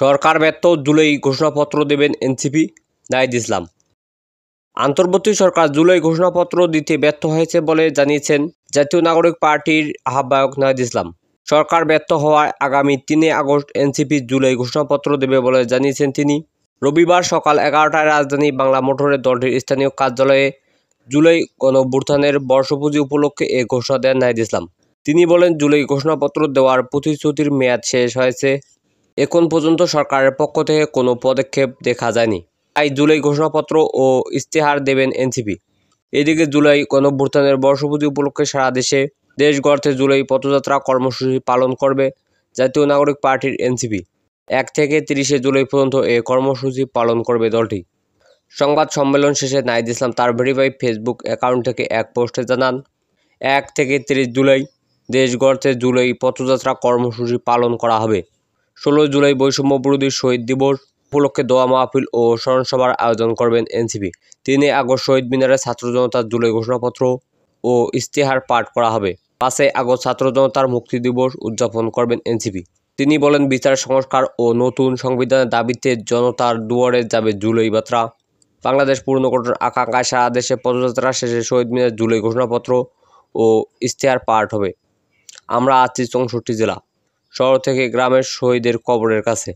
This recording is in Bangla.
সরকার ব্যর্থ, জুলাই ঘোষণাপত্র দেবেন এনসিপি, নাহিদ ইসলাম। অন্তর্বর্তী সরকার জুলাই ঘোষণাপত্র দিতে ব্যর্থ হয়েছে বলে জানিয়েছেন জাতীয় নাগরিক পার্টির আহ্বায়ক নাহিদ ইসলাম। সরকার ব্যর্থ হওয়ায় আগামী ৩ আগস্ট এনসিপি জুলাই ঘোষণাপত্র দেবে বলে জানিয়েছেন তিনি। রবিবার সকাল 11টায় রাজধানী বাংলা মোটরে দলটির স্থানীয় কার্যালয়ে জুলাই গণঅভ্যুত্থানের বর্ষপূর্তি উপলক্ষে এ ঘোষণা দেন নাহিদ ইসলাম। তিনি বলেন, জুলাই ঘোষণাপত্র দেওয়ার প্রতিশ্রুতির মেয়াদ শেষ হয়েছে। এখন পর্যন্ত সরকারের পক্ষ থেকে কোনো পদক্ষেপ দেখা যায়নি। তাই জুলাই ঘোষণাপত্র ও ইশতেহার দেবেন এনসিপি। এদিকে জুলাই গণঅভ্যুত্থানের বর্ষপূর্তি উপলক্ষে সারা দেশ গড়তে জুলাই পথযাত্রা কর্মসূচি পালন করবে জাতীয় নাগরিক পার্টির এনসিপি। 1 থেকে 30 জুলাই পর্যন্ত এ কর্মসূচি পালন করবে দলটি। সংবাদ সম্মেলন শেষে নাহিদ ইসলাম তার ভেরিফাইড ফেসবুক অ্যাকাউন্ট থেকে এক পোস্টে জানান, 1 থেকে 30 জুলাই দেশ গড়তে জুলাই পথযাত্রা কর্মসূচি পালন করা হবে। 16 জুলাই বৈষম্য বিরোধী শহীদ দিবস উপলক্ষে দোয়া মাহফিল ও স্মরণসভার আয়োজন করবেন এনসিপি। 3 আগস্ট শহীদ মিনারে ছাত্র জনতার জুলাই ঘোষণাপত্র ও ইশতেহার পাঠ করা হবে। 5 আগস্ট ছাত্র জনতার মুক্তি দিবস উদযাপন করবেন এনসিপি। তিনি বলেন, বিচার সংস্কার ও নতুন সংবিধানের দাবিতে জনতার দুয়ারে যাবে জুলাই যাত্রা। বাংলাদেশ পুনর্গঠনের আকাঙ্ক্ষায় সারা দেশে পদযাত্রা শেষে শহীদ মিনারে জুলাই ঘোষণাপত্র ও ইশতেহার পাঠ হবে। আমরা আছি 64 জেলা, শহর থেকে গ্রামের শহীদের কবরের কাছে।